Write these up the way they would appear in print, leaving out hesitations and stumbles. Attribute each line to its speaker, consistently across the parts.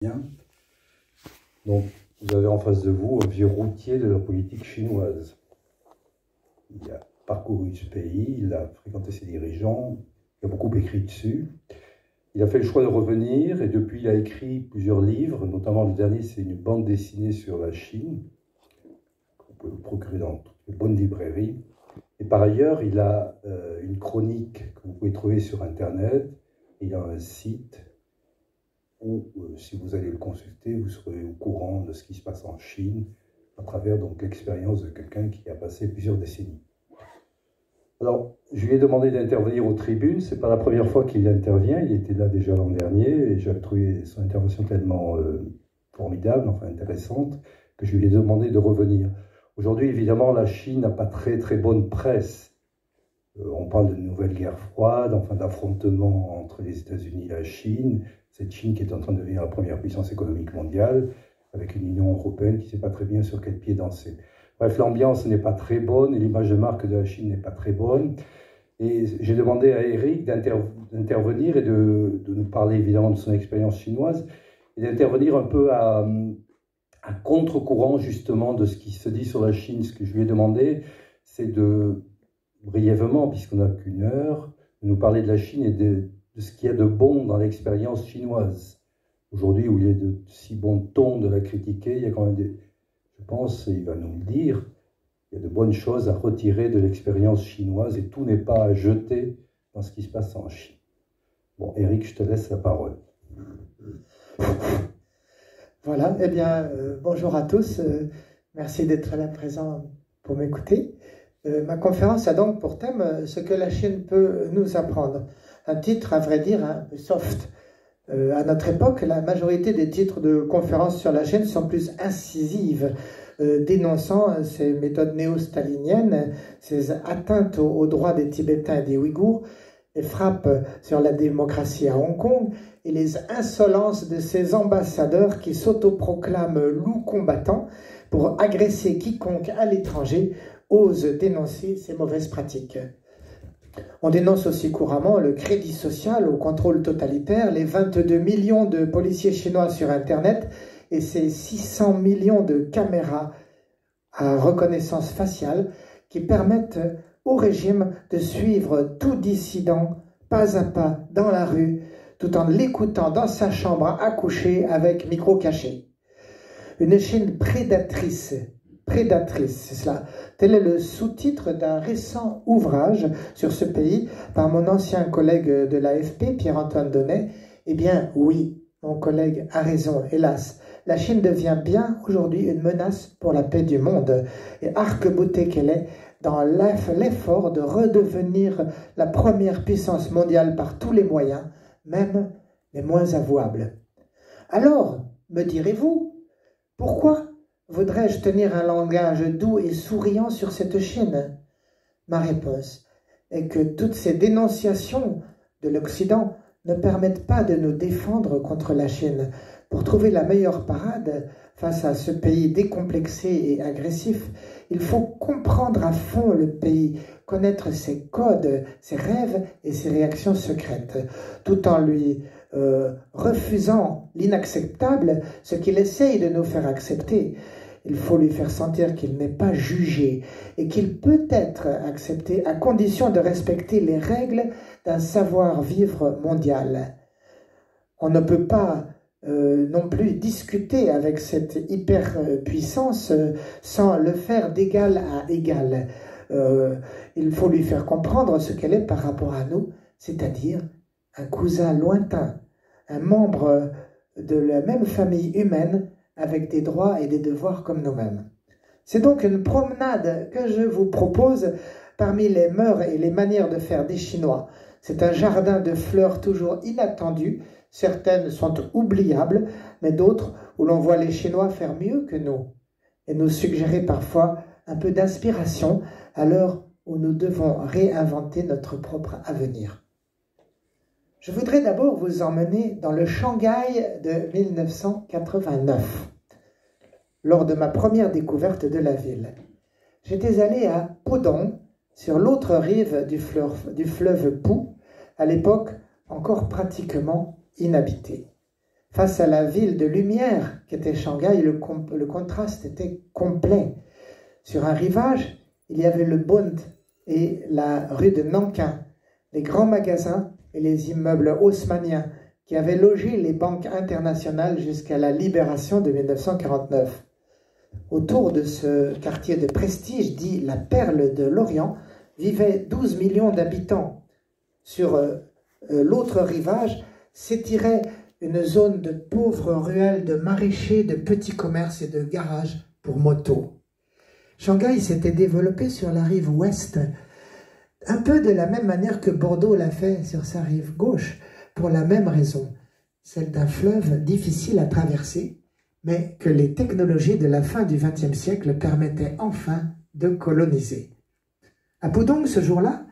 Speaker 1: Bien. Donc, vous avez en face de vous un vieux routier de la politique chinoise. Il a parcouru ce pays, il a fréquenté ses dirigeants, il a beaucoup écrit dessus. Il a fait le choix de revenir et depuis il a écrit plusieurs livres, notamment le dernier c'est une bande dessinée sur la Chine, qu'on peut procurer dans toutes les bonnes librairies. Et par ailleurs, il a une chronique que vous pouvez trouver sur Internet, il a un site où, si vous allez le consulter, vous serez au courant de ce qui se passe en Chine, à travers donc l'expérience de quelqu'un qui a passé plusieurs décennies. Alors, je lui ai demandé d'intervenir aux tribunes, c'est pas la première fois qu'il intervient, il était là déjà l'an dernier, et j'avais trouvé son intervention tellement formidable, enfin intéressante, que je lui ai demandé de revenir. Aujourd'hui, évidemment, la Chine n'a pas très bonne presse. On parle de nouvelle guerre froide, enfin d'affrontement entre les États-Unis et la Chine, cette Chine qui est en train de devenir la première puissance économique mondiale, avec une Union européenne qui ne sait pas très bien sur quel pied danser. Bref, l'ambiance n'est pas très bonne et l'image de marque de la Chine n'est pas très bonne. Et j'ai demandé à Eric d'intervenir et de nous parler évidemment de son expérience chinoise et d'intervenir un peu à contre-courant justement de ce qui se dit sur la Chine. Ce que je lui ai demandé, c'est de, brièvement, puisqu'on n'a qu'une heure, de nous parler de la Chine et de ce qu'il y a de bon dans l'expérience chinoise. Aujourd'hui, où il est de si bon ton de la critiquer, il y a quand même des... Je pense, et il va nous le dire, il y a de bonnes choses à retirer de l'expérience chinoise et tout n'est pas à jeter dans ce qui se passe en Chine. Bon, Eric, je te laisse la parole.
Speaker 2: Voilà, eh bien, bonjour à tous. Merci d'être là présent pour m'écouter. Ma conférence a donc pour thème ce que la Chine peut nous apprendre. Un titre, à vrai dire, un peu soft. À notre époque, la majorité des titres de conférences sur la Chine sont plus incisives, dénonçant ces méthodes néo-staliniennes, ces atteintes aux droits des Tibétains et des Ouïghours, les frappes sur la démocratie à Hong Kong et les insolences de ces ambassadeurs qui s'autoproclament loups combattants pour agresser quiconque à l'étranger ose dénoncer ces mauvaises pratiques. On dénonce aussi couramment le crédit social au contrôle totalitaire, les 22 millions de policiers chinois sur Internet et ces 600 millions de caméras à reconnaissance faciale qui permettent au régime de suivre tout dissident pas à pas dans la rue tout en l'écoutant dans sa chambre à coucher avec micro caché. Une Chine prédatrice, c'est cela. Tel est le sous-titre d'un récent ouvrage sur ce pays par mon ancien collègue de l'AFP, Pierre-Antoine Donnet. Eh bien, oui, mon collègue a raison, hélas. La Chine devient bien aujourd'hui une menace pour la paix du monde. Et arc-boutée qu'elle est dans l'effort de redevenir la première puissance mondiale par tous les moyens, même les moins avouables. Alors, me direz-vous, pourquoi voudrais-je tenir un langage doux et souriant sur cette Chine? Ma réponse est que toutes ces dénonciations de l'Occident ne permettent pas de nous défendre contre la Chine. Pour trouver la meilleure parade face à ce pays décomplexé et agressif, il faut comprendre à fond le pays, connaître ses codes, ses rêves et ses réactions secrètes, tout en lui refusant l'inacceptable, ce qu'il essaye de nous faire accepter. Il faut lui faire sentir qu'il n'est pas jugé et qu'il peut être accepté à condition de respecter les règles d'un savoir-vivre mondial. On ne peut pas non plus discuter avec cette hyperpuissance sans le faire d'égal à égal. Il faut lui faire comprendre ce qu'elle est par rapport à nous, c'est-à-dire un cousin lointain, un membre de la même famille humaine avec des droits et des devoirs comme nous-mêmes. C'est donc une promenade que je vous propose parmi les mœurs et les manières de faire des Chinois. C'est un jardin de fleurs toujours inattendues. Certaines sont oubliables, mais d'autres où l'on voit les Chinois faire mieux que nous et nous suggérer parfois un peu d'inspiration à l'heure où nous devons réinventer notre propre avenir. Je voudrais d'abord vous emmener dans le Shanghai de 1989, lors de ma première découverte de la ville. J'étais allé à Pudong, sur l'autre rive du fleuve Phu, à l'époque encore pratiquement inhabité. Face à la ville de lumière qu'était Shanghai, le contraste était complet. Sur un rivage, il y avait le Bund et la rue de Nankin, les grands magasins et les immeubles haussmanniens qui avaient logé les banques internationales jusqu'à la libération de 1949. Autour de ce quartier de prestige, dit la Perle de l'Orient, vivaient 12 millions d'habitants. Sur l'autre rivage s'étirait une zone de pauvres ruelles de maraîchers, de petits commerces et de garages pour motos. Shanghai s'était développé sur la rive ouest, un peu de la même manière que Bordeaux l'a fait sur sa rive gauche, pour la même raison, celle d'un fleuve difficile à traverser, mais que les technologies de la fin du XXe siècle permettaient enfin de coloniser. À Pudong, ce jour-là,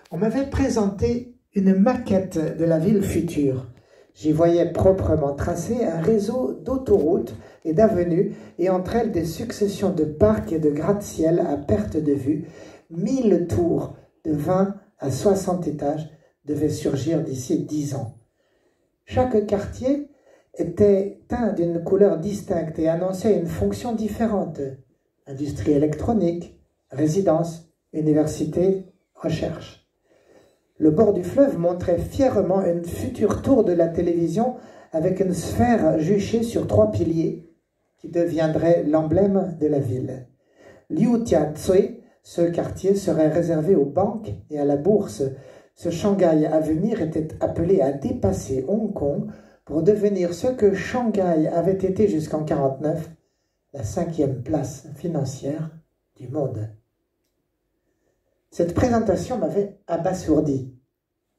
Speaker 2: on m'avait présenté une maquette de la ville future. J'y voyais proprement tracé un réseau d'autoroutes et d'avenues, et entre elles des successions de parcs et de gratte-ciel à perte de vue. 1000 tours de 20 à 60 étages devaient surgir d'ici 10 ans. Chaque quartier était teint d'une couleur distincte et annonçait une fonction différente. Industrie électronique, résidence, université, recherche. Le bord du fleuve montrait fièrement une future tour de la télévision avec une sphère juchée sur 3 piliers qui deviendrait l'emblème de la ville. Liu Tia Tsui, ce quartier serait réservé aux banques et à la bourse. Ce Shanghai à venir était appelé à dépasser Hong Kong pour devenir ce que Shanghai avait été jusqu'en 1949, la 5e place financière du monde. Cette présentation m'avait abasourdi.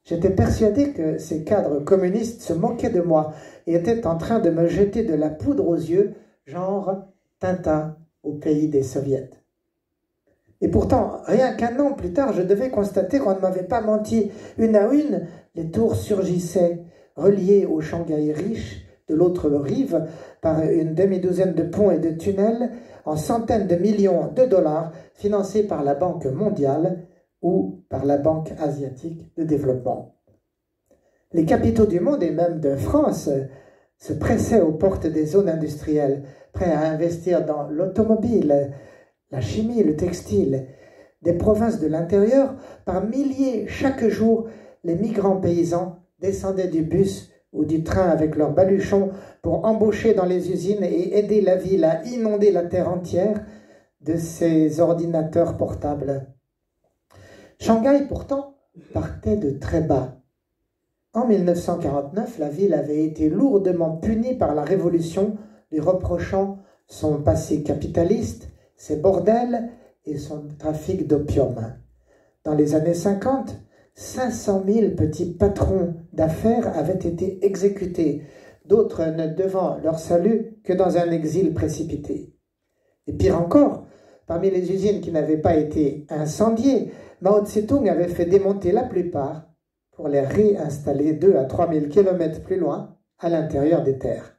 Speaker 2: J'étais persuadé que ces cadres communistes se moquaient de moi et étaient en train de me jeter de la poudre aux yeux, genre Tintin au pays des soviets. Et pourtant, rien qu'un an plus tard, je devais constater qu'on ne m'avait pas menti. Une à une, les tours surgissaient, reliées au Shanghai riche, de l'autre rive, par une demi-douzaine de ponts et de tunnels, en centaines de millions de dollars, financés par la Banque mondiale ou par la Banque asiatique de développement. Les capitaux du monde et même de France se pressaient aux portes des zones industrielles, prêts à investir dans l'automobile, la chimie, le textile. Des provinces de l'intérieur, par milliers chaque jour, les migrants paysans descendaient du bus ou du train avec leurs baluchons pour embaucher dans les usines et aider la ville à inonder la terre entière de ses ordinateurs portables. Shanghai, pourtant, partait de très bas. En 1949, la ville avait été lourdement punie par la Révolution, lui reprochant son passé capitaliste, ses bordels et son trafic d'opium. Dans les années 50, 500 000 petits patrons d'affaires avaient été exécutés, d'autres ne devant leur salut que dans un exil précipité. Et pire encore, parmi les usines qui n'avaient pas été incendiées, Mao Tse-tung avait fait démonter la plupart pour les réinstaller 2 à 3 000 kilomètres plus loin, à l'intérieur des terres.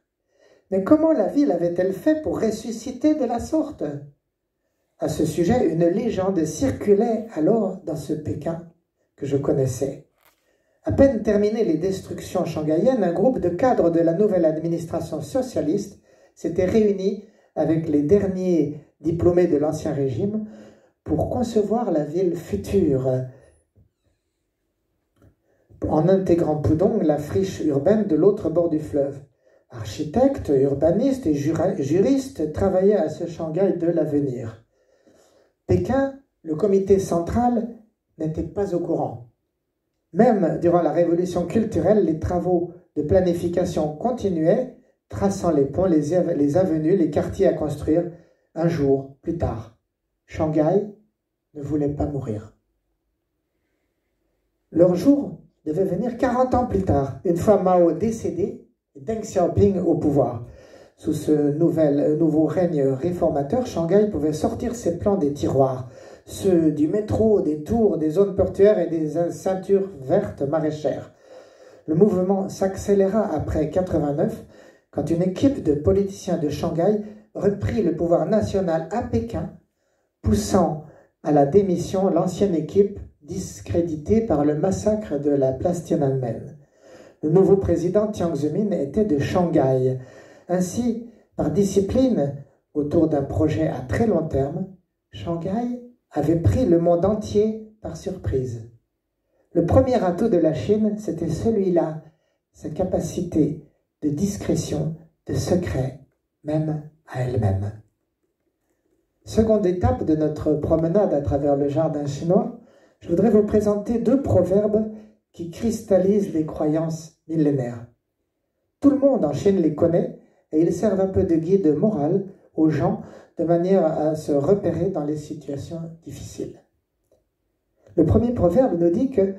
Speaker 2: Mais comment la ville avait-elle fait pour ressusciter de la sorte? À ce sujet, une légende circulait alors dans ce Pékin que je connaissais. À peine terminées les destructions shanghaïennes, un groupe de cadres de la nouvelle administration socialiste s'était réuni avec les derniers diplômés de l'Ancien Régime pour concevoir la ville future, en intégrant Pudong, la friche urbaine de l'autre bord du fleuve. Architectes, urbanistes et juristes travaillaient à ce Shanghai de l'avenir. Pékin, le comité central, n'était pas au courant. Même durant la révolution culturelle, les travaux de planification continuaient, traçant les ponts, les avenues, les quartiers à construire. Un jour plus tard, Shanghai ne voulait pas mourir. Leur jour devait venir 40 ans plus tard, une fois Mao décédé et Deng Xiaoping au pouvoir. Sous ce nouveau règne réformateur, Shanghai pouvait sortir ses plans des tiroirs, ceux du métro, des tours, des zones portuaires et des ceintures vertes maraîchères. Le mouvement s'accéléra après 1989, quand une équipe de politiciens de Shanghai reprit le pouvoir national à Pékin, poussant à la démission l'ancienne équipe discréditée par le massacre de la place Tiananmen. Le nouveau président Jiang Zemin était de Shanghai. Ainsi, par discipline, autour d'un projet à très long terme, Shanghai avait pris le monde entier par surprise. Le premier atout de la Chine, c'était celui-là, sa capacité de discrétion, de secret, même à elle-même. Seconde étape de notre promenade à travers le jardin chinois, je voudrais vous présenter 2 proverbes qui cristallisent les croyances millénaires. Tout le monde en Chine les connaît et ils servent un peu de guide moral aux gens de manière à se repérer dans les situations difficiles. Le premier proverbe nous dit que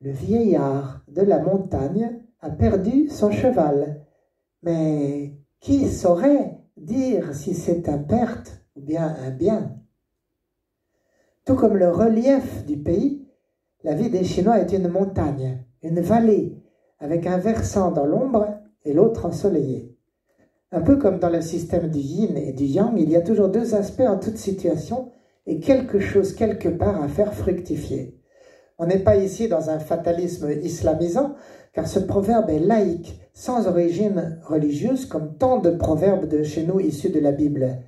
Speaker 2: le vieillard de la montagne a perdu son cheval. Mais qui saurait dire si c'est une perte ou bien un bien? Tout comme le relief du pays, la vie des Chinois est une montagne, une vallée, avec un versant dans l'ombre et l'autre ensoleillé. Un peu comme dans le système du yin et du yang, il y a toujours 2 aspects en toute situation et quelque chose quelque part à faire fructifier. On n'est pas ici dans un fatalisme islamisant, car ce proverbe est laïque, sans origine religieuse, comme tant de proverbes de chez nous issus de la Bible.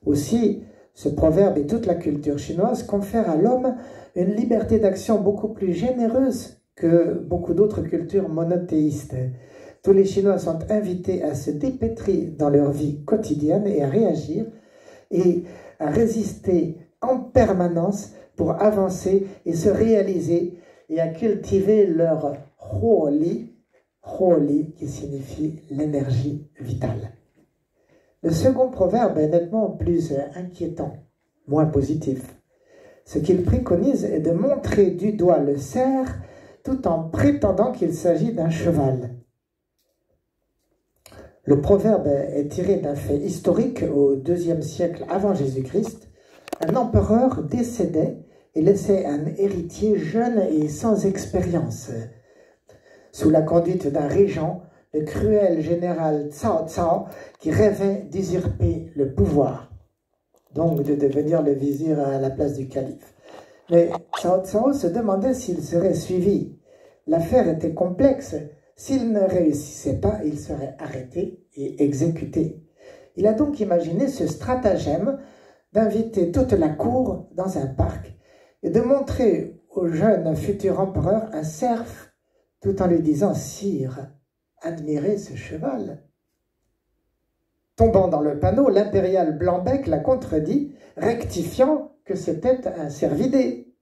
Speaker 2: Aussi, ce proverbe et toute la culture chinoise confèrent à l'homme une liberté d'action beaucoup plus généreuse que beaucoup d'autres cultures monothéistes. Tous les Chinois sont invités à se dépêtrer dans leur vie quotidienne et à réagir et à résister en permanence pour avancer et se réaliser et à cultiver leur huoli qui signifie l'énergie vitale. Le second proverbe est nettement plus inquiétant, moins positif. Ce qu'il préconise est de montrer du doigt le cerf tout en prétendant qu'il s'agit d'un cheval. Le proverbe est tiré d'un fait historique au IIe siècle avant Jésus-Christ. Un empereur décédait et laissait un héritier jeune et sans expérience. Sous la conduite d'un régent, le cruel général Cao Cao, qui rêvait d'usurper le pouvoir, donc de devenir le vizir à la place du calife. Mais Cao Cao se demandait s'il serait suivi. L'affaire était complexe. S'il ne réussissait pas, il serait arrêté et exécuté. Il a donc imaginé ce stratagème d'inviter toute la cour dans un parc et de montrer au jeune futur empereur un cerf tout en lui disant « Sire, admirez ce cheval ». Tombant dans le panneau, l'impérial Blanc-Bec l'a contredit, rectifiant que c'était un cervidé.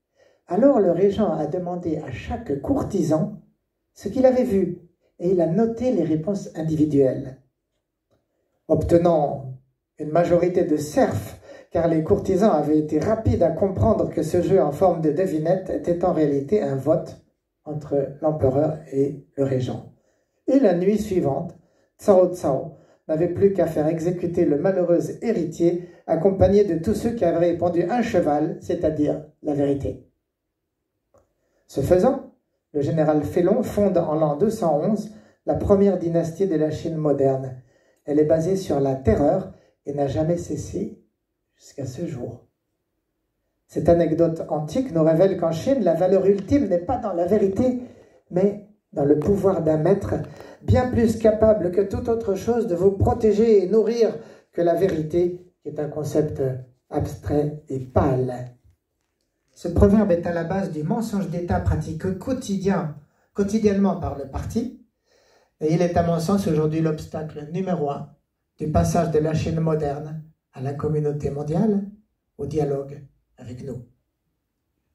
Speaker 2: Alors le régent a demandé à chaque courtisan ce qu'il avait vu, et il a noté les réponses individuelles. Obtenant une majorité de cerfs, car les courtisans avaient été rapides à comprendre que ce jeu en forme de devinette était en réalité un vote entre l'empereur et le régent. Et la nuit suivante, Cao Cao n'avait plus qu'à faire exécuter le malheureux héritier, accompagné de tous ceux qui avaient répondu un cheval, c'est-à-dire la vérité. Ce faisant, le général Félon fonde en l'an 211 la première dynastie de la Chine moderne. Elle est basée sur la terreur et n'a jamais cessé jusqu'à ce jour. Cette anecdote antique nous révèle qu'en Chine, la valeur ultime n'est pas dans la vérité, mais dans le pouvoir d'un maître, bien plus capable que toute autre chose de vous protéger et nourrir que la vérité, qui est un concept abstrait et pâle. Ce proverbe est à la base du mensonge d'État pratiqué quotidiennement par le parti, et il est à mon sens aujourd'hui l'obstacle numéro 1 du passage de la Chine moderne à la communauté mondiale, au dialogue avec nous.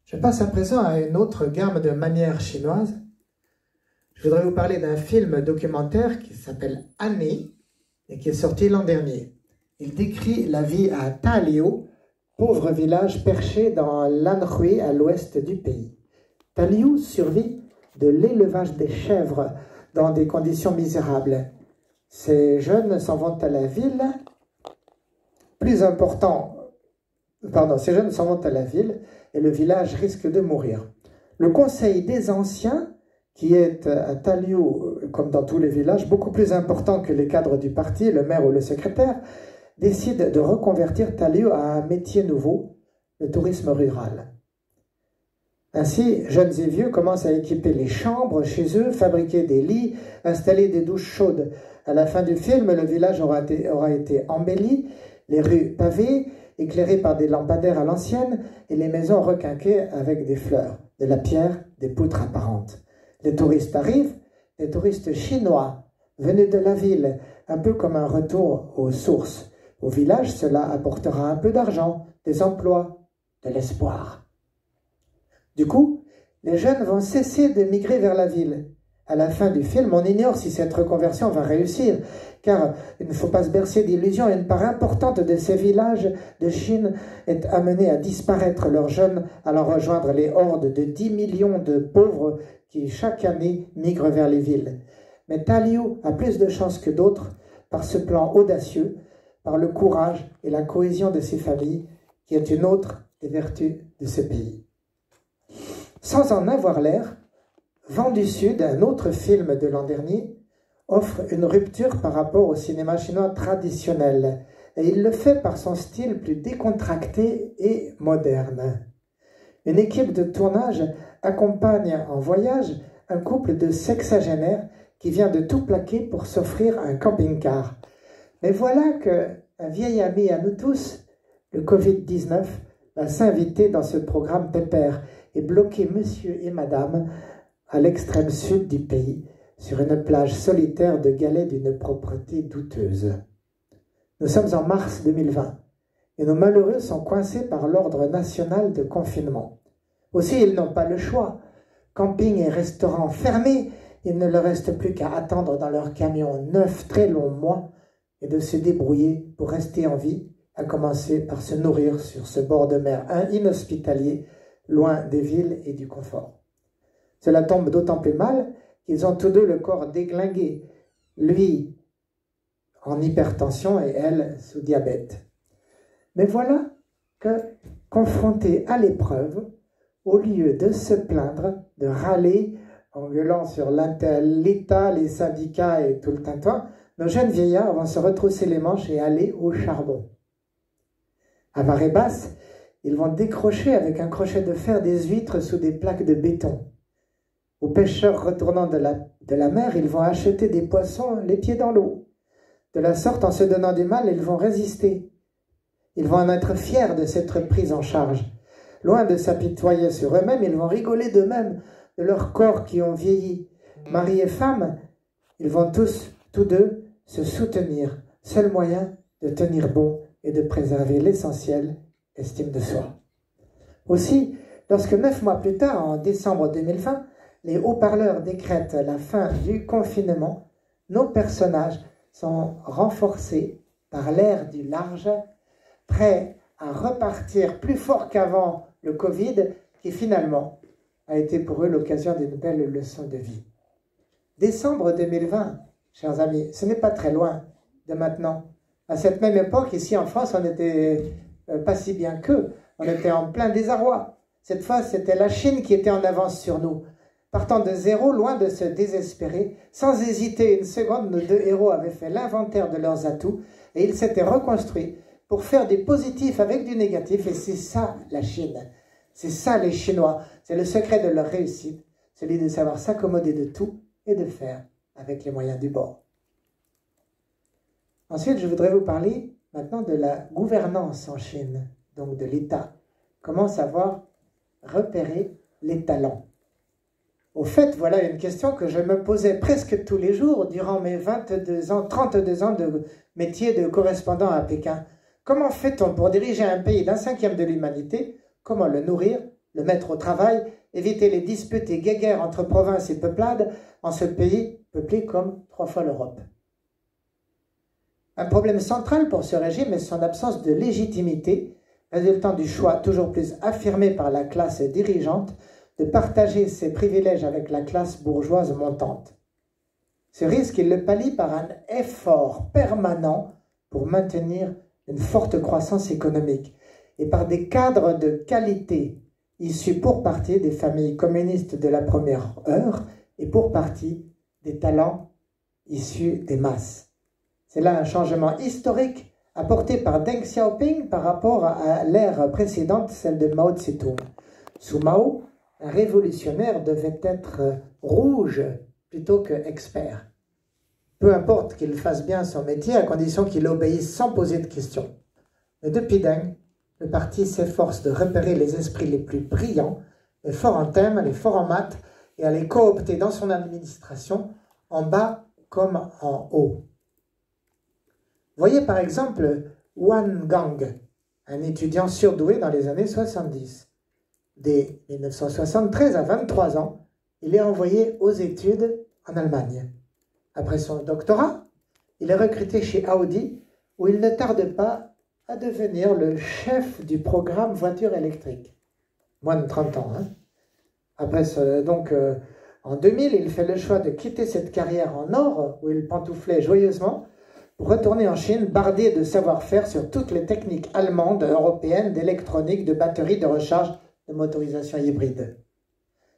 Speaker 2: Je passe à présent à une autre gamme de manières chinoises. Je voudrais vous parler d'un film documentaire qui s'appelle Annie et qui est sorti l'an dernier. Il décrit la vie à Taliu, pauvre village perché dans l'Anhui à l'ouest du pays. Taliu survit de l'élevage des chèvres dans des conditions misérables. Ces jeunes s'en vont à la ville. Ces jeunes s'en vont à la ville et le village risque de mourir. Le conseil des anciens, qui est à Taliu, comme dans tous les villages, beaucoup plus important que les cadres du parti, le maire ou le secrétaire, décide de reconvertir Taliu à un métier nouveau, le tourisme rural. Ainsi, jeunes et vieux commencent à équiper les chambres chez eux, fabriquer des lits, installer des douches chaudes. À la fin du film, le village aura été embelli, les rues pavées, éclairées par des lampadaires à l'ancienne, et les maisons requinquées avec des fleurs, de la pierre, des poutres apparentes. Les touristes arrivent, les touristes chinois, venus de la ville, un peu comme un retour aux sources. Au village, cela apportera un peu d'argent, des emplois, de l'espoir. Du coup, les jeunes vont cesser de migrer vers la ville. À la fin du film, on ignore si cette reconversion va réussir, car il ne faut pas se bercer d'illusions. Une part importante de ces villages de Chine est amenée à disparaître, leurs jeunes allant rejoindre les hordes de 10 millions de pauvres qui chaque année migrent vers les villes. Mais Taliu a plus de chance que d'autres par ce plan audacieux, par le courage et la cohésion de ses familles, qui est une autre des vertus de ce pays. Sans en avoir l'air, Vent du Sud, un autre film de l'an dernier, offre une rupture par rapport au cinéma chinois traditionnel, et il le fait par son style plus décontracté et moderne. Une équipe de tournage accompagne en voyage un couple de sexagénaires qui vient de tout plaquer pour s'offrir un camping-car. Mais voilà qu'un vieil ami à nous tous, le Covid-19, va s'inviter dans ce programme pépère et bloquer monsieur et madame à l'extrême sud du pays, sur une plage solitaire de galets d'une propreté douteuse. Nous sommes en mars 2020 et nos malheureux sont coincés par l'ordre national de confinement. Aussi, ils n'ont pas le choix. Camping et restaurants fermés, il ne leur reste plus qu'à attendre dans leur camion 9 très longs mois et de se débrouiller pour rester en vie, à commencer par se nourrir sur ce bord de mer inhospitalier, loin des villes et du confort. Cela tombe d'autant plus mal qu'ils ont tous deux le corps déglingué, lui en hypertension et elle sous diabète. Mais voilà que, confrontés à l'épreuve, au lieu de se plaindre, de râler en gueulant sur l'État, les syndicats et tout le tintouin, nos jeunes vieillards vont se retrousser les manches et aller au charbon. À marée basse, ils vont décrocher avec un crochet de fer des huîtres sous des plaques de béton. Aux pêcheurs retournant de la mer, ils vont acheter des poissons les pieds dans l'eau. De la sorte, en se donnant du mal, ils vont résister. Ils vont en être fiers de s'être pris en charge. Loin de s'apitoyer sur eux-mêmes, ils vont rigoler d'eux-mêmes, de leurs corps qui ont vieilli. Mari et femme, ils vont tous deux, se soutenir. Seul moyen de tenir bon et de préserver l'essentiel, estime de soi. Aussi, lorsque 9 mois plus tard, en décembre 2020, les haut-parleurs décrètent la fin du confinement, nos personnages sont renforcés par l'air du large, prêts à repartir plus fort qu'avant le Covid, qui finalement a été pour eux l'occasion d'une belle leçon de vie. Décembre 2020, chers amis, ce n'est pas très loin de maintenant. À cette même époque, ici en France, on n'était pas si bien qu'eux. On était en plein désarroi. Cette fois, c'était la Chine qui était en avance sur nous. Partant de zéro, loin de se désespérer, sans hésiter une seconde, nos deux héros avaient fait l'inventaire de leurs atouts et ils s'étaient reconstruits pour faire du positif avec du négatif. Et c'est ça la Chine. C'est ça les Chinois. C'est le secret de leur réussite, celui de savoir s'accommoder de tout et de faire avec les moyens du bord. Ensuite, je voudrais vous parler maintenant de la gouvernance en Chine, donc de l'État. Comment savoir repérer les talents? Au fait, voilà une question que je me posais presque tous les jours durant mes 22 ans, 32 ans de métier de correspondant à Pékin. Comment fait-on pour diriger un pays d'un cinquième de l'humanité? Comment le nourrir, le mettre au travail, éviter les disputes et guéguerres entre provinces et peuplades en ce pays peuplé comme 3 fois l'Europe? Un problème central pour ce régime est son absence de légitimité, résultant du choix toujours plus affirmé par la classe dirigeante de partager ses privilèges avec la classe bourgeoise montante. Ce risque, il le pallie par un effort permanent pour maintenir une forte croissance économique et par des cadres de qualité issus pour partie des familles communistes de la première heure et pour partie des talents issus des masses. C'est là un changement historique apporté par Deng Xiaoping par rapport à l'ère précédente, celle de Mao Tse-tung. Sous Mao, un révolutionnaire devait être rouge plutôt que expert. Peu importe qu'il fasse bien son métier, à condition qu'il obéisse sans poser de questions. Mais depuis Deng, le parti s'efforce de repérer les esprits les plus brillants, les forts en thème, les forts en maths, et à les coopter dans son administration, en bas comme en haut. Voyez par exemple Wan Gang, un étudiant surdoué dans les années 70. Dès 1973, à 23 ans, il est envoyé aux études en Allemagne. Après son doctorat, il est recruté chez Audi, où il ne tarde pas à devenir le chef du programme voiture électrique. Moins de 30 ans. Après, en 2000, il fait le choix de quitter cette carrière en or, où il pantouflait joyeusement, pour retourner en Chine, bardé de savoir-faire sur toutes les techniques allemandes, européennes, d'électronique, de batteries, de recharge, de motorisation hybride.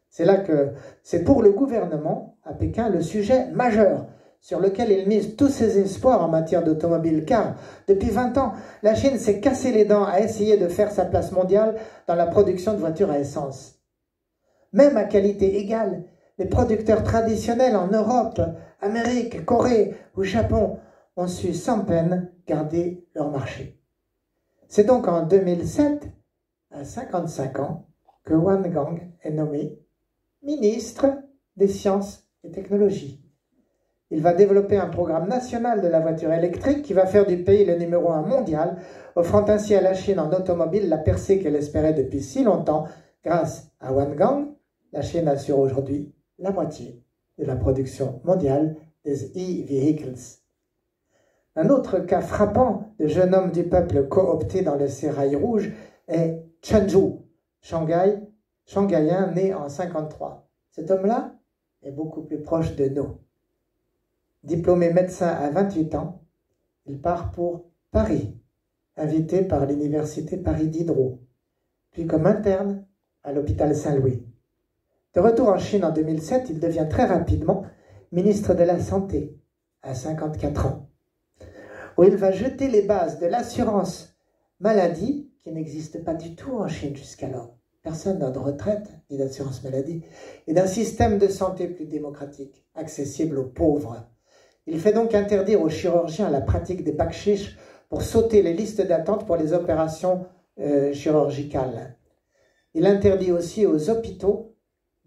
Speaker 2: C'est là que c'est pour le gouvernement, à Pékin, le sujet majeur sur lequel il mise tous ses espoirs en matière d'automobile, car depuis 20 ans, la Chine s'est cassé les dents à essayer de faire sa place mondiale dans la production de voitures à essence. Même à qualité égale, les producteurs traditionnels en Europe, Amérique, Corée ou Japon ont su sans peine garder leur marché. C'est donc en 2007, à 55 ans, que Wan Gang est nommé ministre des Sciences et Technologies. Il va développer un programme national de la voiture électrique qui va faire du pays le numéro 1 mondial, offrant ainsi à la Chine en automobile la percée qu'elle espérait depuis si longtemps. Grâce à Wan Gang, la Chine assure aujourd'hui la moitié de la production mondiale des e-vehicles. Un autre cas frappant de jeune homme du peuple coopté dans le sérail rouge est Chen Zhu, shanghaïen né en 1953. Cet homme-là est beaucoup plus proche de nous. Diplômé médecin à 28 ans, il part pour Paris, invité par l'université Paris Diderot, puis comme interne à l'hôpital Saint-Louis. De retour en Chine en 2007, il devient très rapidement ministre de la Santé à 54 ans, où il va jeter les bases de l'assurance maladie, qui n'existe pas du tout en Chine jusqu'alors. Personne n'a de retraite ni d'assurance maladie, et d'un système de santé plus démocratique, accessible aux pauvres. Il fait donc interdire aux chirurgiens la pratique des bakshish pour sauter les listes d'attente pour les opérations chirurgicales. Il interdit aussi aux hôpitaux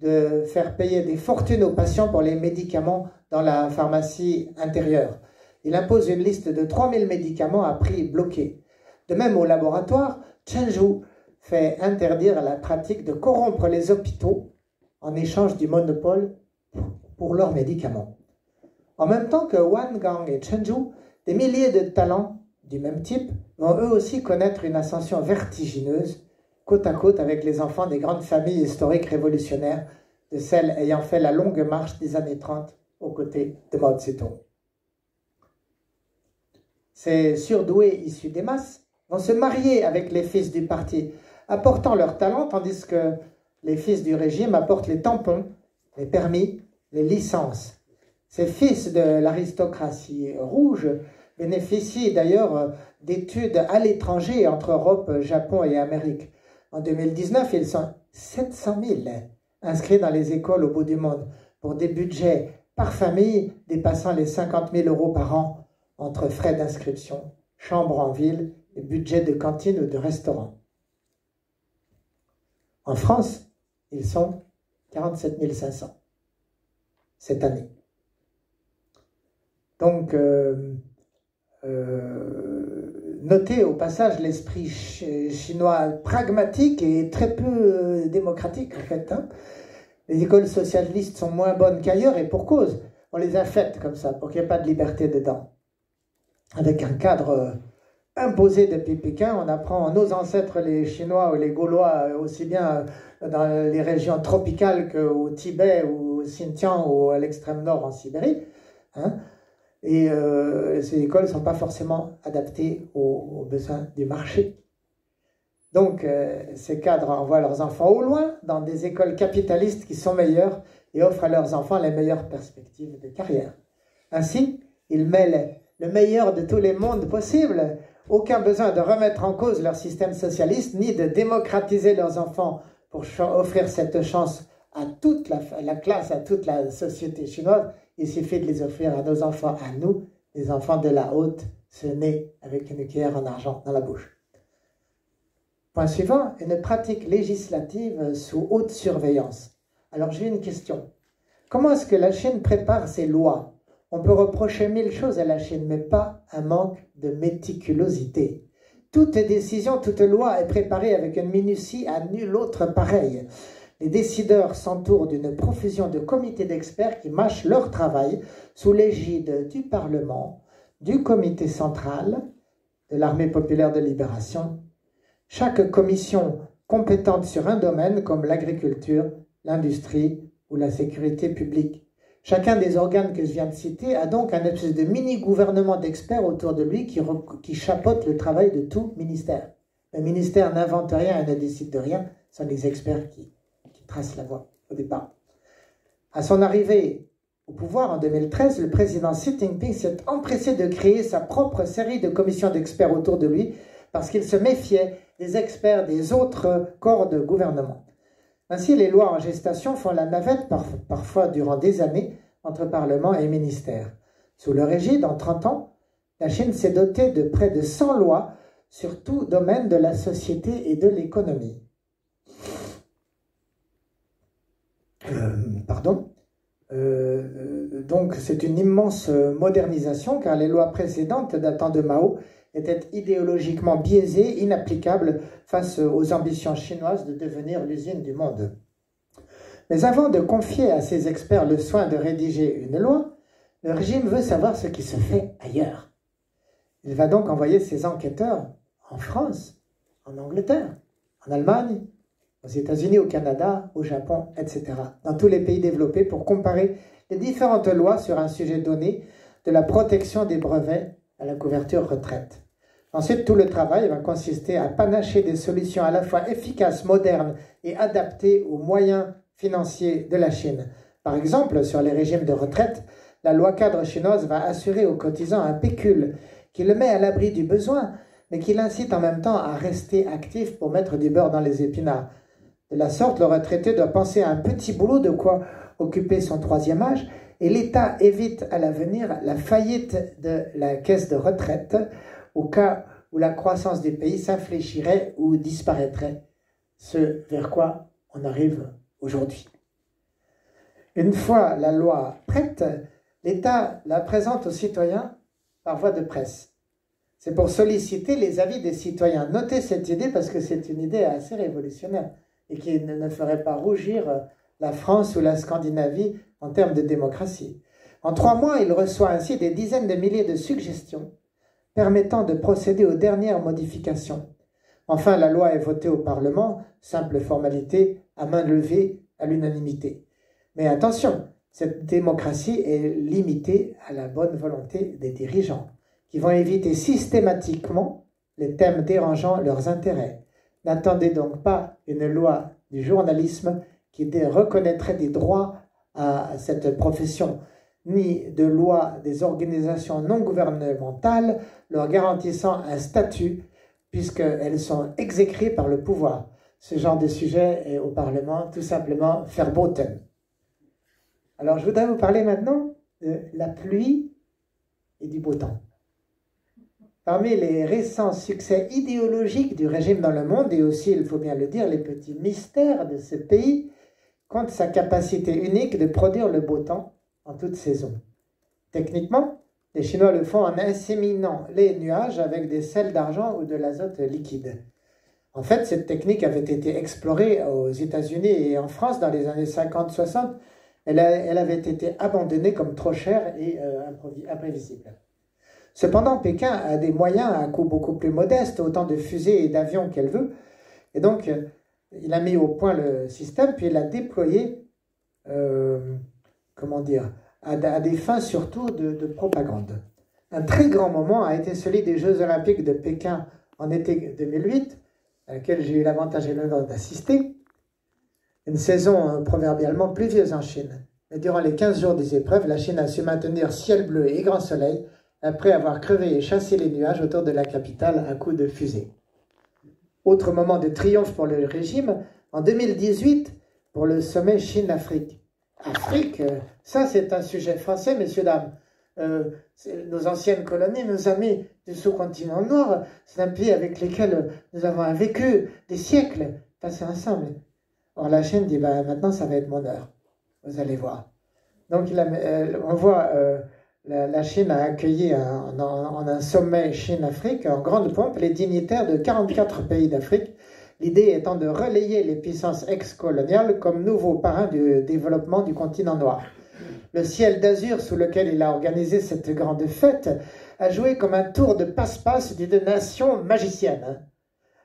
Speaker 2: de faire payer des fortunes aux patients pour les médicaments dans la pharmacie intérieure. Il impose une liste de 3000 médicaments à prix bloqué. De même, au laboratoire, Chen Zhu fait interdire la pratique de corrompre les hôpitaux en échange du monopole pour leurs médicaments. En même temps que Wan Gang et Chen Zhu, des milliers de talents du même type vont eux aussi connaître une ascension vertigineuse, côte à côte avec les enfants des grandes familles historiques révolutionnaires, de celles ayant fait la longue marche des années 30 aux côtés de Mao Tse-tung. Ces surdoués issus des masses vont se marier avec les fils du parti, apportant leur talent, tandis que les fils du régime apportent les tampons, les permis, les licences. Ces fils de l'aristocratie rouge bénéficient d'ailleurs d'études à l'étranger entre Europe, Japon et Amérique. En 2019, ils sont 700 000 inscrits dans les écoles au bout du monde pour des budgets par famille dépassant les 50 000 € par an entre frais d'inscription, chambres en ville et budget de cantine ou de restaurant. En France, ils sont 47 500 cette année. Donc, notez au passage l'esprit chinois pragmatique et très peu démocratique en fait. Les écoles socialistes sont moins bonnes qu'ailleurs et pour cause. On les a faites comme ça pour qu'il n'y ait pas de liberté dedans. Avec un cadre imposé depuis Pékin, on apprend nos ancêtres les Chinois ou les Gaulois aussi bien dans les régions tropicales qu'au Tibet ou au Xinjiang ou à l'extrême nord en Sibérie. Et ces écoles ne sont pas forcément adaptées aux besoins du marché. Donc, ces cadres envoient leurs enfants au loin dans des écoles capitalistes qui sont meilleures et offrent à leurs enfants les meilleures perspectives de carrière. Ainsi, ils mêlent le meilleur de tous les mondes possibles. Aucun besoin de remettre en cause leur système socialiste, ni de démocratiser leurs enfants pour offrir cette chance à toute la classe, à toute la société chinoise. Il suffit de les offrir à nos enfants, à nous, les enfants de la haute, ce nez avec une cuillère en argent dans la bouche. Point suivant, une pratique législative sous haute surveillance. Alors j'ai une question. Comment est-ce que la Chine prépare ses lois? On peut reprocher mille choses à la Chine, mais pas un manque de méticulosité. Toute décision, toute loi est préparée avec une minutie à nul autre pareille. Les décideurs s'entourent d'une profusion de comités d'experts qui mâchent leur travail sous l'égide du Parlement, du Comité central, de l'Armée populaire de libération. Chaque commission compétente sur un domaine comme l'agriculture, l'industrie ou la sécurité publique. Chacun des organes que je viens de citer a donc un espèce de mini-gouvernement d'experts autour de lui qui chapeaute le travail de tout ministère. Le ministère n'invente rien et ne décide de rien, ce sont les experts qui tracent la voie au départ. À son arrivée au pouvoir en 2013, le président Xi Jinping s'est empressé de créer sa propre série de commissions d'experts autour de lui parce qu'il se méfiait des experts des autres corps de gouvernement. Ainsi, les lois en gestation font la navette parfois durant des années entre Parlement et ministère. Sous leur égide, en 30 ans, la Chine s'est dotée de près de 100 lois sur tout domaine de la société et de l'économie. Donc c'est une immense modernisation car les lois précédentes datant de Mao étaient idéologiquement biaisées, inapplicables face aux ambitions chinoises de devenir l'usine du monde. Mais avant de confier à ses experts le soin de rédiger une loi, le régime veut savoir ce qui se fait ailleurs. Il va donc envoyer ses enquêteurs en France, en Angleterre, en Allemagne, aux États-Unis, au Canada, au Japon, etc., dans tous les pays développés pour comparer les différentes lois sur un sujet donné, de la protection des brevets à la couverture retraite. Ensuite, tout le travail va consister à panacher des solutions à la fois efficaces, modernes et adaptées aux moyens financiers de la Chine. Par exemple, sur les régimes de retraite, la loi cadre chinoise va assurer aux cotisants un pécule qui le met à l'abri du besoin, mais qui l'incite en même temps à rester actif pour mettre du beurre dans les épinards. De la sorte, le retraité doit penser à un petit boulot de quoi occuper son troisième âge, et l'État évite à l'avenir la faillite de la caisse de retraite au cas où la croissance du pays s'infléchirait ou disparaîtrait, ce vers quoi on arrive aujourd'hui. Une fois la loi prête, l'État la présente aux citoyens par voie de presse. C'est pour solliciter les avis des citoyens. Notez cette idée parce que c'est une idée assez révolutionnaire et qui ne ferait pas rougir la France ou la Scandinavie en termes de démocratie. En 3 mois, il reçoit ainsi des dizaines de milliers de suggestions permettant de procéder aux dernières modifications. Enfin, la loi est votée au Parlement, simple formalité, à main levée, à l'unanimité. Mais attention, cette démocratie est limitée à la bonne volonté des dirigeants, qui vont éviter systématiquement les thèmes dérangeant leurs intérêts. N'attendez donc pas une loi du journalisme qui reconnaîtrait des droits à cette profession, ni de loi des organisations non gouvernementales leur garantissant un statut, puisqu'elles sont exécrées par le pouvoir. Ce genre de sujet est au Parlement tout simplement verboten. Alors je voudrais vous parler maintenant de la pluie et du beau temps. Parmi les récents succès idéologiques du régime dans le monde, et aussi, il faut bien le dire, les petits mystères de ce pays, compte sa capacité unique de produire le beau temps en toute saison. Techniquement, les Chinois le font en inséminant les nuages avec des sels d'argent ou de l'azote liquide. En fait, cette technique avait été explorée aux États-Unis et en France dans les années 50-60. Elle avait été abandonnée comme trop chère et imprévisible. Cependant, Pékin a des moyens à un coût beaucoup plus modeste, autant de fusées et d'avions qu'elle veut. Et donc, il a mis au point le système, puis il l'a déployé, à des fins surtout de propagande. Un très grand moment a été celui des Jeux Olympiques de Pékin en été 2008, à laquelle j'ai eu l'avantage et l'honneur d'assister. Une saison proverbialement pluvieuse en Chine. Mais durant les 15 jours des épreuves, la Chine a su maintenir ciel bleu et grand soleil, après avoir crevé et chassé les nuages autour de la capitale à coups de fusée. Autre moment de triomphe pour le régime, en 2018 pour le sommet Chine-Afrique. Afrique, ça c'est un sujet français, messieurs, dames. Nos anciennes colonies, nos amis du sous-continent noir, c'est un pays avec lequel nous avons vécu des siècles passés ensemble. Or la Chine dit, bah, maintenant ça va être mon heure, vous allez voir. Donc on voit la Chine a accueilli en un sommet Chine-Afrique en grande pompe les dignitaires de 44 pays d'Afrique, l'idée étant de relayer les puissances ex-coloniales comme nouveaux parrains du développement du continent noir. Le ciel d'azur sous lequel il a organisé cette grande fête a joué comme un tour de passe-passe d'une nation magicienne.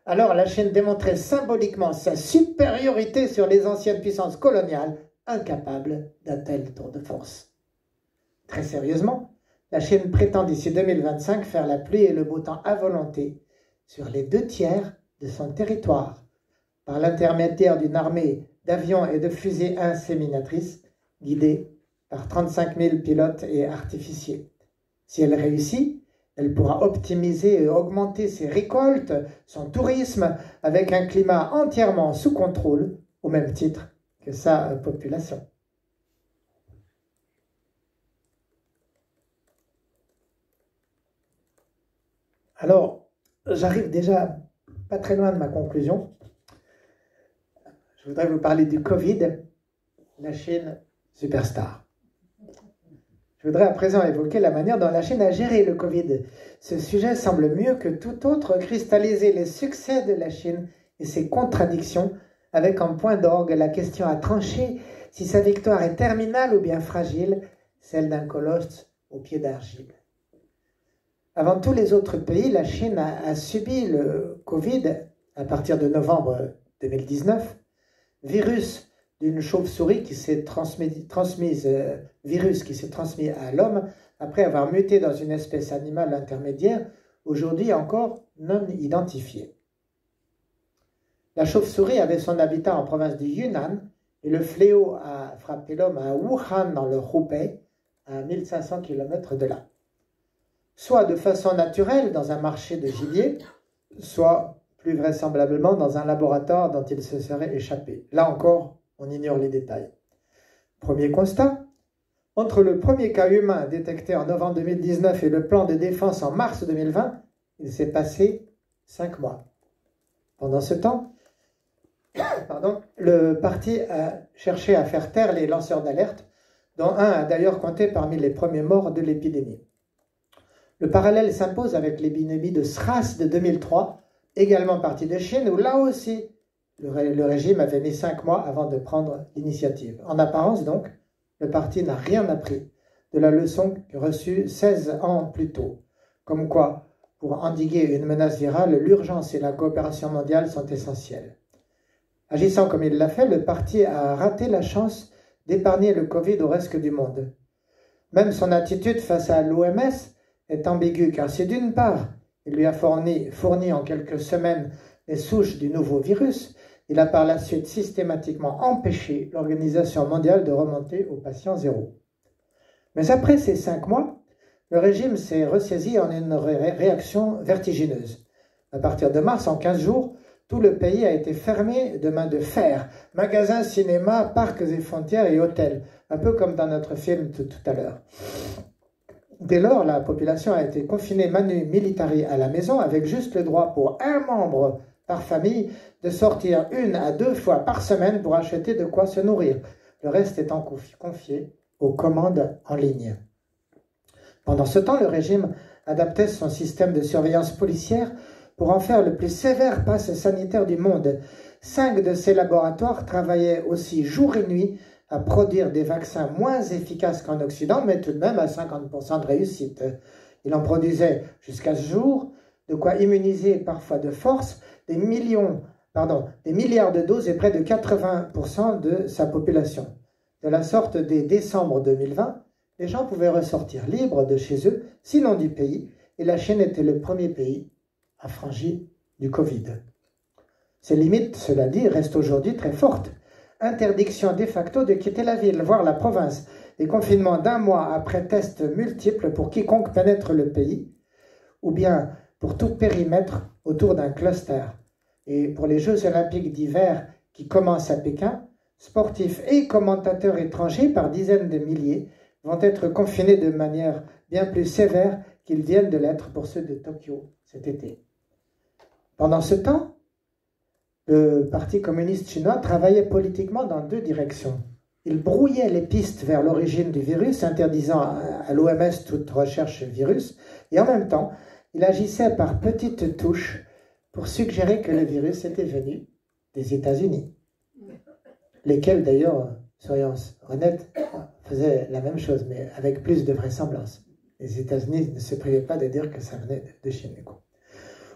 Speaker 2: Alors la Chine démontrait symboliquement sa supériorité sur les anciennes puissances coloniales, incapables d'un tel tour de force. Très sérieusement, la Chine prétend d'ici 2025 faire la pluie et le beau temps à volonté sur les 2/3 de son territoire, par l'intermédiaire d'une armée d'avions et de fusées inséminatrices guidée par 35 000 pilotes et artificiers. Si elle réussit, elle pourra optimiser et augmenter ses récoltes, son tourisme, avec un climat entièrement sous contrôle, au même titre que sa population. Alors, j'arrive déjà pas très loin de ma conclusion. Je voudrais vous parler du Covid, la Chine superstar. Je voudrais à présent évoquer la manière dont la Chine a géré le Covid. Ce sujet semble mieux que tout autre cristalliser les succès de la Chine et ses contradictions, avec en point d'orgue la question à trancher si sa victoire est terminale ou bien fragile, celle d'un colosse au pied d'argile. Avant tous les autres pays, la Chine a subi le Covid à partir de novembre 2019, virus d'une chauve-souris qui s'est virus qui s'est transmis à l'homme après avoir muté dans une espèce animale intermédiaire, aujourd'hui encore non identifiée. La chauve-souris avait son habitat en province du Yunnan et le fléau a frappé l'homme à Wuhan dans le Hubei, à 1500 km de là. Soit de façon naturelle dans un marché de gibier, soit plus vraisemblablement dans un laboratoire dont il se serait échappé. Là encore, on ignore les détails. Premier constat, entre le premier cas humain détecté en novembre 2019 et le plan de défense en mars 2020, il s'est passé 5 mois. Pendant ce temps, le parti a cherché à faire taire les lanceurs d'alerte, dont un a d'ailleurs compté parmi les premiers morts de l'épidémie. Le parallèle s'impose avec l'épidémie de SRAS de 2003, également partie de Chine, où là aussi, le régime avait mis 5 mois avant de prendre l'initiative. En apparence, donc, le parti n'a rien appris de la leçon reçue 16 ans plus tôt. Comme quoi, pour endiguer une menace virale, l'urgence et la coopération mondiale sont essentielles. Agissant comme il l'a fait, le parti a raté la chance d'épargner le Covid au reste du monde. Même son attitude face à l'OMS est ambiguë, car si d'une part, il lui a fourni en quelques semaines les souches du nouveau virus, il a par la suite systématiquement empêché l'Organisation mondiale de remonter au patient zéro. Mais après ces 5 mois, le régime s'est ressaisi en une réaction vertigineuse. À partir de mars, en 15 jours, tout le pays a été fermé de main de fer. Magasins, cinémas, parcs et frontières et hôtels. Un peu comme dans notre film tout à l'heure. Dès lors, la population a été confinée manu militari à la maison avec juste le droit pour un membre par famille de sortir 1 à 2 fois par semaine pour acheter de quoi se nourrir. Le reste étant confié aux commandes en ligne. Pendant ce temps, le régime adaptait son système de surveillance policière pour en faire le plus sévère passe sanitaire du monde. 5 de ces laboratoires travaillaient aussi jour et nuit à produire des vaccins moins efficaces qu'en Occident, mais tout de même à 50% de réussite. Il en produisait jusqu'à ce jour de quoi immuniser parfois de force des milliards de doses et près de 80% de sa population. De la sorte, dès décembre 2020, les gens pouvaient ressortir libres de chez eux, sinon du pays, et la Chine était le premier pays affranchi du Covid. Ces limites, cela dit, restent aujourd'hui très fortes. Interdiction de facto de quitter la ville, voire la province, et confinement d'1 mois après tests multiples pour quiconque pénètre le pays, ou bien pour tout périmètre autour d'un cluster. Et pour les Jeux olympiques d'hiver qui commence à Pékin, sportifs et commentateurs étrangers par dizaines de milliers vont être confinés de manière bien plus sévère qu'ils viennent de l'être pour ceux de Tokyo cet été. Pendant ce temps, le Parti communiste chinois travaillait politiquement dans deux directions. Il brouillait les pistes vers l'origine du virus, interdisant à l'OMS toute recherche virus, et en même temps, il agissait par petites touches pour suggérer que le virus était venu des États-Unis, lesquels d'ailleurs, soyons honnêtes, faisaient la même chose, mais avec plus de vraisemblance. Les États-Unis ne se privaient pas de dire que ça venait de Chine.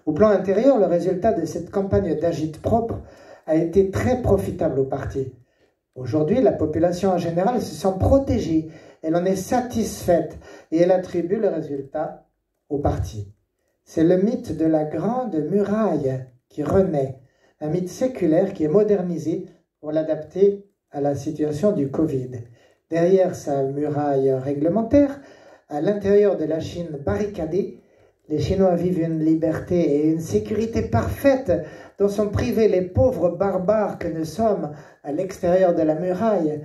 Speaker 2: Au plan intérieur, le résultat de cette campagne d'agite-propre a été très profitable au parti. Aujourd'hui, la population en général se sent protégée, elle en est satisfaite et elle attribue le résultat au parti. C'est le mythe de la Grande Muraille qui renaît, un mythe séculaire qui est modernisé pour l'adapter à la situation du Covid. Derrière sa muraille réglementaire, à l'intérieur de la Chine barricadée, les Chinois vivent une liberté et une sécurité parfaite dont sont privés les pauvres barbares que nous sommes à l'extérieur de la muraille.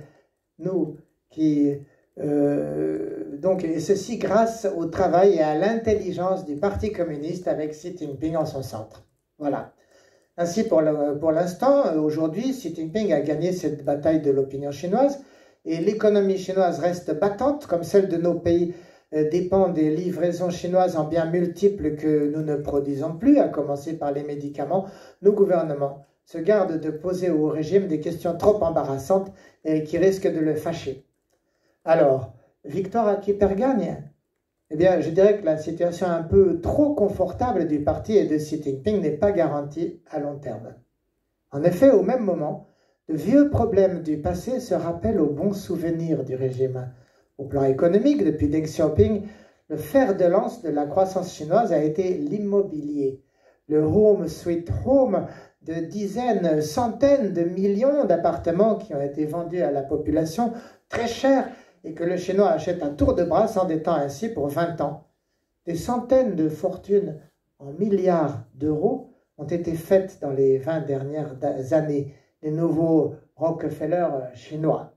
Speaker 2: Nous qui... et ceci grâce au travail et à l'intelligence du Parti communiste avec Xi Jinping en son centre. Voilà. Ainsi, pour l'instant, aujourd'hui, Xi Jinping a gagné cette bataille de l'opinion chinoise et l'économie chinoise reste battante, comme celle de nos pays dépend des livraisons chinoises en biens multiples que nous ne produisons plus, à commencer par les médicaments. Nos gouvernements se gardent de poser au régime des questions trop embarrassantes et qui risquent de le fâcher. Alors, victoire à qui perd gagne? Eh bien, je dirais que la situation un peu trop confortable du parti et de Xi Jinping n'est pas garantie à long terme. En effet, au même moment, de vieux problèmes du passé se rappellent aux bons souvenirs du régime. Au plan économique, depuis Deng Xiaoping, le fer de lance de la croissance chinoise a été l'immobilier. Le Home Sweet Home de dizaines, centaines de millions d'appartements qui ont été vendus à la population très cher et que le Chinois achète à tour de bras, s'endettant ainsi pour 20 ans. Des centaines de fortunes en milliards d'euros ont été faites dans les 20 dernières années, les nouveaux Rockefeller chinois.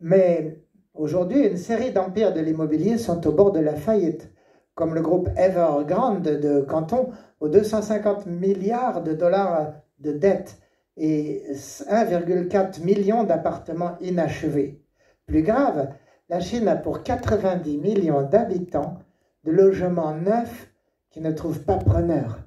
Speaker 2: Mais aujourd'hui, une série d'empires de l'immobilier sont au bord de la faillite, comme le groupe Evergrande de Canton, aux 250 milliards de dollars de dettes et 1,4 million d'appartements inachevés. Plus grave, la Chine a pour 90 millions d'habitants de logements neufs qui ne trouvent pas preneur.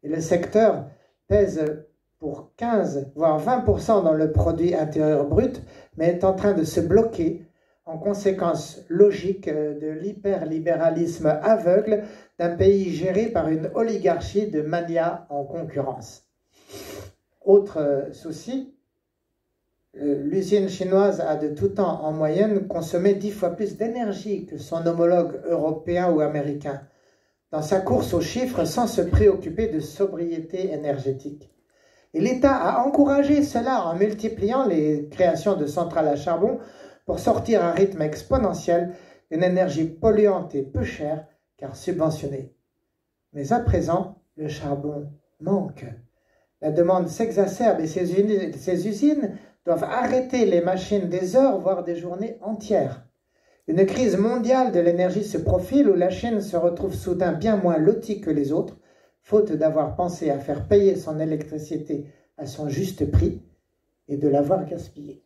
Speaker 2: Et le secteur pèse pour 15 voire 20% dans le produit intérieur brut, mais est en train de se bloquer en conséquence logique de l'hyperlibéralisme aveugle d'un pays géré par une oligarchie de manias en concurrence. Autre souci, l'usine chinoise a de tout temps en moyenne consommé 10 fois plus d'énergie que son homologue européen ou américain dans sa course aux chiffres sans se préoccuper de sobriété énergétique. Et l'État a encouragé cela en multipliant les créations de centrales à charbon pour sortir à rythme exponentiel une énergie polluante et peu chère car subventionnée. Mais à présent, le charbon manque. La demande s'exacerbe et ces usines doivent arrêter les machines des heures, voire des journées entières. Une crise mondiale de l'énergie se profile où la Chine se retrouve soudain bien moins lotie que les autres, faute d'avoir pensé à faire payer son électricité à son juste prix et de l'avoir gaspillée.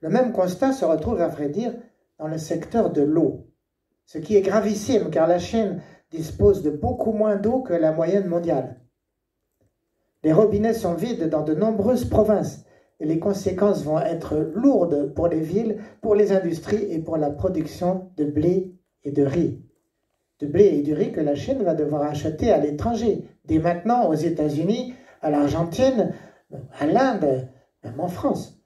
Speaker 2: Le même constat se retrouve, à vrai dire, dans le secteur de l'eau, ce qui est gravissime car la Chine dispose de beaucoup moins d'eau que la moyenne mondiale. Les robinets sont vides dans de nombreuses provinces et les conséquences vont être lourdes pour les villes, pour les industries et pour la production de blé et de riz. De blé et du riz que la Chine va devoir acheter à l'étranger, dès maintenant aux États-Unis, à l'Argentine, à l'Inde, même en France.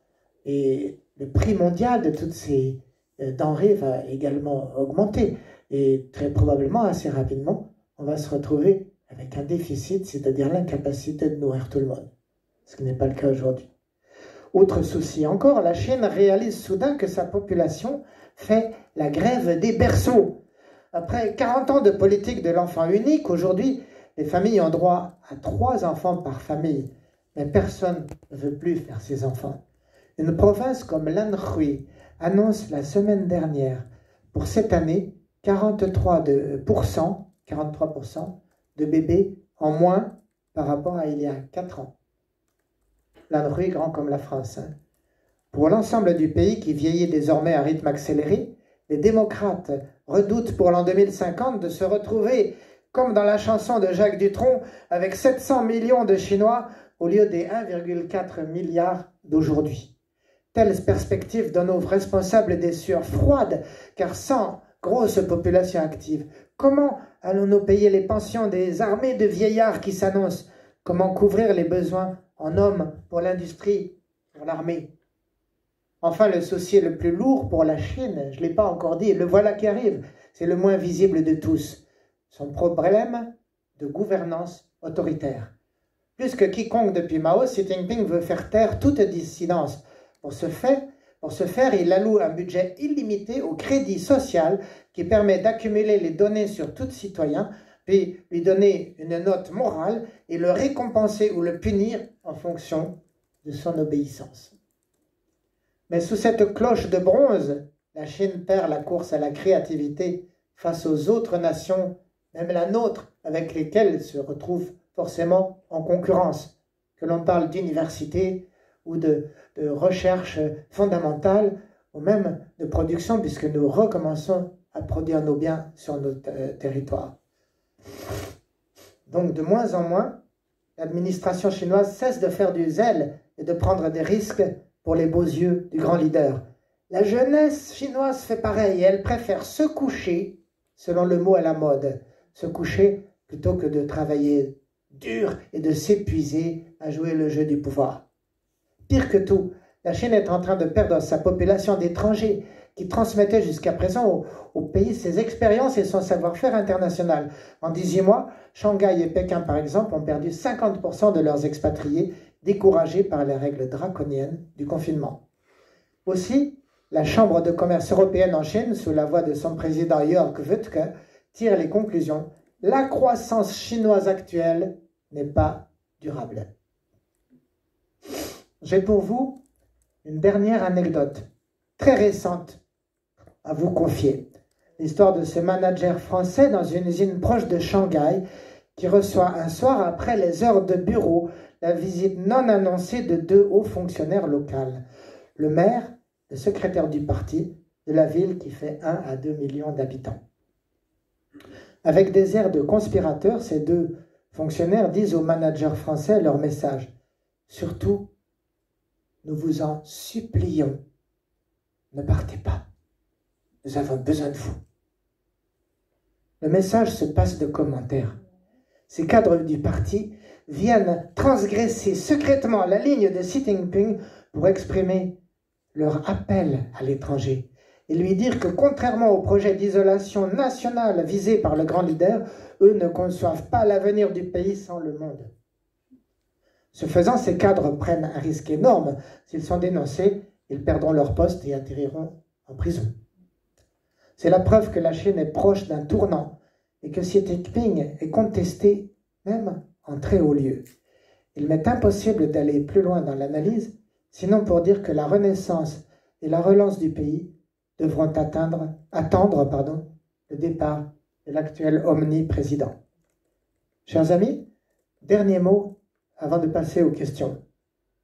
Speaker 2: Et le prix mondial de toutes ces denrées va également augmenter. Et très probablement, assez rapidement, on va se retrouver avec un déficit, c'est-à-dire l'incapacité de nourrir tout le monde. Ce qui n'est pas le cas aujourd'hui. Autre souci encore, la Chine réalise soudain que sa population fait la grève des berceaux. Après 40 ans de politique de l'enfant unique, aujourd'hui, les familles ont droit à 3 enfants par famille. mais personne ne veut plus faire ses enfants. Une province comme l'Anhui annonce la semaine dernière, pour cette année, 43% de bébés en moins par rapport à il y a 4 ans. L'Anhui grand comme la France. Pour l'ensemble du pays qui vieillit désormais à rythme accéléré, les démocrates redoutent pour l'an 2050 de se retrouver, comme dans la chanson de Jacques Dutronc, avec 700 millions de Chinois au lieu des 1,4 milliard d'aujourd'hui. Telle perspective donne aux responsables des sueurs froides, car sans grosse population active, comment allons-nous payer les pensions des armées de vieillards qui s'annoncent? Comment couvrir les besoins en hommes pour l'industrie, pour l'armée? Enfin, le souci le plus lourd pour la Chine, je ne l'ai pas encore dit, le voilà qui arrive, c'est le moins visible de tous. Son problème de gouvernance autoritaire. Plus que quiconque depuis Mao, Xi Jinping veut faire taire toute dissidence. Pour ce faire, il alloue un budget illimité au crédit social qui permet d'accumuler les données sur tout citoyen, puis lui donner une note morale et le récompenser ou le punir en fonction de son obéissance. Mais sous cette cloche de bronze, la Chine perd la course à la créativité face aux autres nations, même la nôtre, avec lesquelles elle se retrouve forcément en concurrence. Que l'on parle d'université ou de recherche fondamentale, ou même de production, puisque nous recommençons à produire nos biens sur nos territoires. Donc de moins en moins, l'administration chinoise cesse de faire du zèle et de prendre des risques pour les beaux yeux du grand leader. La jeunesse chinoise fait pareil, et elle préfère se coucher, selon le mot à la mode, se coucher plutôt que de travailler dur et de s'épuiser à jouer le jeu du pouvoir. Pire que tout, la Chine est en train de perdre sa population d'étrangers qui transmettaient jusqu'à présent au pays ses expériences et son savoir-faire international. En 18 mois, Shanghai et Pékin, par exemple, ont perdu 50% de leurs expatriés, découragés par les règles draconiennes du confinement. Aussi, la Chambre de commerce européenne en Chine, sous la voix de son président Jörg Wuttke, tire les conclusions. La croissance chinoise actuelle n'est pas durable. J'ai pour vous une dernière anecdote, très récente, à vous confier. L'histoire de ce manager français dans une usine proche de Shanghai qui reçoit un soir après les heures de bureau la visite non annoncée de 2 hauts fonctionnaires locaux. Le maire, le secrétaire du parti de la ville qui fait 1 à 2 millions d'habitants. Avec des airs de conspirateurs, ces 2 fonctionnaires disent au manager français leur message. Surtout, nous vous en supplions, ne partez pas. Nous avons besoin de vous. Le message se passe de commentaires. Ces cadres du parti viennent transgresser secrètement la ligne de Xi Jinping pour exprimer leur appel à l'étranger et lui dire que contrairement au projet d'isolation nationale visé par le grand leader, eux ne conçoivent pas l'avenir du pays sans le monde. Ce faisant, ces cadres prennent un risque énorme. S'ils sont dénoncés, ils perdront leur poste et atterriront en prison. C'est la preuve que la Chine est proche d'un tournant et que Xi Jinping est contesté même en très haut lieu. Il m'est impossible d'aller plus loin dans l'analyse, sinon pour dire que la renaissance et la relance du pays devront attendre le départ de l'actuel omni-président. Chers amis, dernier mot avant de passer aux questions.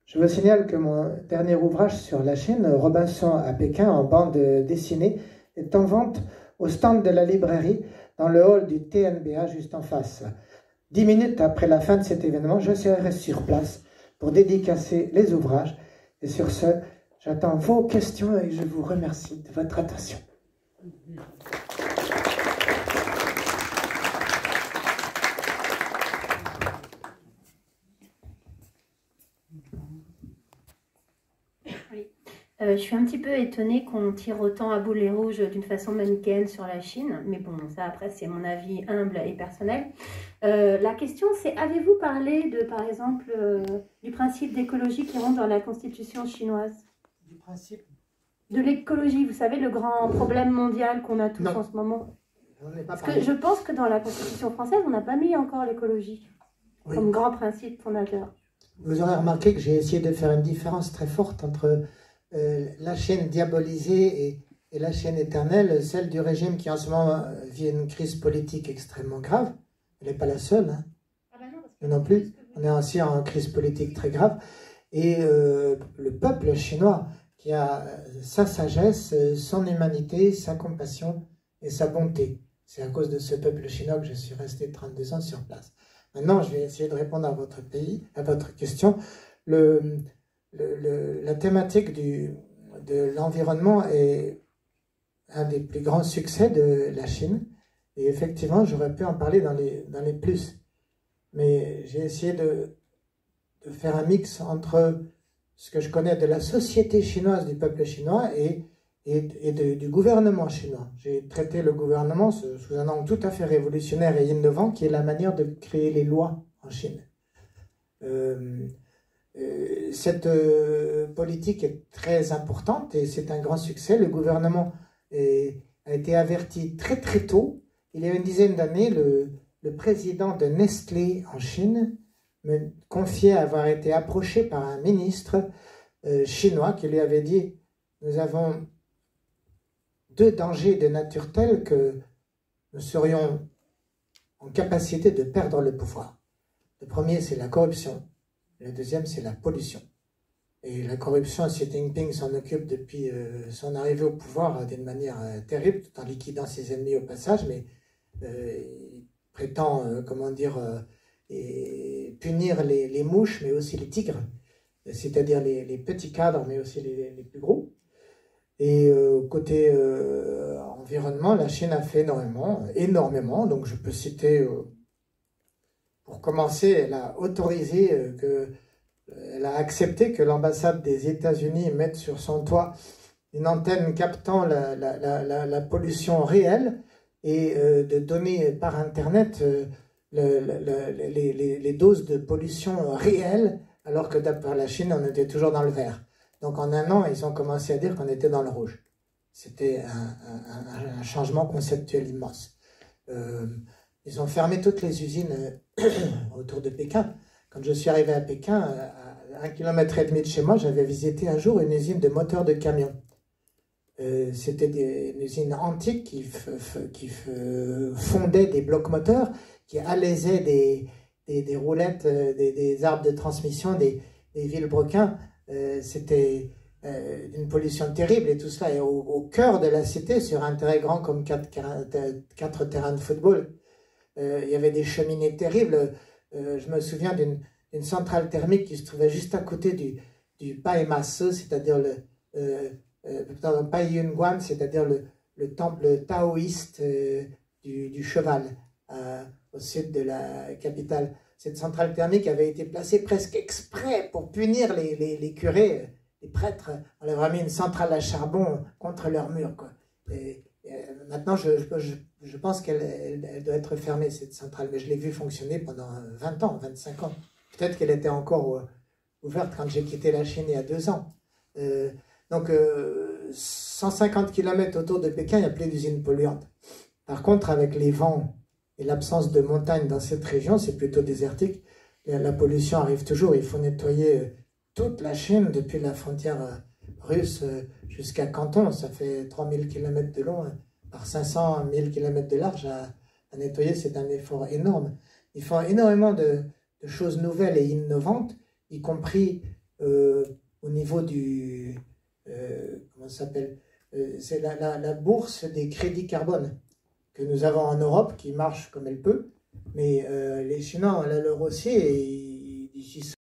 Speaker 2: Je vous signale que mon dernier ouvrage sur la Chine, Robinson à Pékin en bande dessinée, est en vente au stand de la librairie dans le hall du TNBA juste en face. 10 minutes après la fin de cet événement, je serai sur place pour dédicacer les ouvrages. Et sur ce, j'attends vos questions et je vous remercie de votre attention.
Speaker 3: Je suis un petit peu étonnée qu'on tire autant à boulet rouge d'une façon manichéenne sur la Chine, mais bon, ça après c'est mon avis humble et personnel. La question c'est, avez-vous parlé de, par exemple, du principe d'écologie qui rentre dans la constitution chinoise?
Speaker 2: Du principe
Speaker 3: de l'écologie, vous savez, le grand problème mondial qu'on a tous en ce moment. Parce que je pense que dans la constitution française, on n'a pas mis encore l'écologie comme grand principe fondateur.
Speaker 2: vous aurez remarqué que j'ai essayé de faire une différence très forte entre la Chine diabolisée et la Chine éternelle, celle du régime qui en ce moment vit une crise politique extrêmement grave. Elle n'est pas la seule, hein.
Speaker 3: Ah bah non, parce
Speaker 2: Nous non plus. On est aussi en crise politique très grave. Et le peuple chinois qui a sa sagesse, son humanité, sa compassion et sa bonté. C'est à cause de ce peuple chinois que je suis resté 32 ans sur place. Maintenant, je vais essayer de répondre à votre question. La thématique de l'environnement est un des plus grands succès de la Chine. Et effectivement, j'aurais pu en parler dans les plus. Mais j'ai essayé de faire un mix entre ce que je connais de la société chinoise, du peuple chinois et du gouvernement chinois. J'ai traité le gouvernement sous un angle tout à fait révolutionnaire et innovant, qui est la manière de créer les lois en Chine. Cette politique est très importante et c'est un grand succès. Le gouvernement a été averti très très tôt. Il y a une dizaine d'années, le président de Nestlé en Chine me confiait avoir été approché par un ministre chinois qui lui avait dit « Nous avons deux dangers de nature tels que nous serions en capacité de perdre le pouvoir. Le premier, c'est la corruption. Le deuxième, c'est la pollution. Et la corruption, Xi Jinping s'en occupe depuis son arrivée au pouvoir d'une manière terrible, tout en liquidant ses ennemis au passage, mais il prétend, punir les mouches, mais aussi les tigres, c'est-à-dire les petits cadres, mais aussi les plus gros. Et côté environnement, la Chine a fait énormément. Donc je peux citer, pour commencer, elle a autorisé, elle a accepté que l'ambassade des États-Unis mette sur son toit une antenne captant la pollution réelle et de donner par Internet les doses de pollution réelles, alors que d'après la Chine, on était toujours dans le vert. Donc en un an, ils ont commencé à dire qu'on était dans le rouge. C'était un changement conceptuel immense. Ils ont fermé toutes les usines autour de Pékin. Quand je suis arrivé à Pékin, à 1,5 km de chez moi, j'avais visité un jour une usine de moteurs de camions. C'était une usine antique qui fondait des blocs moteurs, qui alaisaient des roulettes, des arbres de transmission, des vilebrequins. C'était une pollution terrible et tout cela est au cœur de la cité, sur un terrain grand comme 4 terrains de football. Il y avait des cheminées terribles. Je me souviens d'une centrale thermique qui se trouvait juste à côté du Pai Masu, c'est-à-dire Pai Yunguan, c'est-à-dire le temple taoïste du cheval, au sud de la capitale. Cette centrale thermique avait été placée presque exprès pour punir les curés, les prêtres. On leur a mis une centrale à charbon contre leur mur, quoi. Maintenant, je pense qu'elle doit être fermée, cette centrale, mais je l'ai vue fonctionner pendant 20 ans, 25 ans. Peut-être qu'elle était encore ouverte quand j'ai quitté la Chine il y a 2 ans. Donc, 150 km autour de Pékin, il n'y a plus d'usines polluantes. Par contre, avec les vents et l'absence de montagnes dans cette région, c'est plutôt désertique. La pollution arrive toujours. Il faut nettoyer toute la Chine, depuis la frontière russe jusqu'à Canton. Ça fait 3000 km de long par 500 000 km de large à nettoyer. C'est un effort énorme. Ils font énormément de choses nouvelles et innovantes, y compris au niveau du... comment ça s'appelle, c'est la bourse des crédits carbone que nous avons en Europe, qui marche comme elle peut, mais les Chinois ont la leur aussi, et d'ici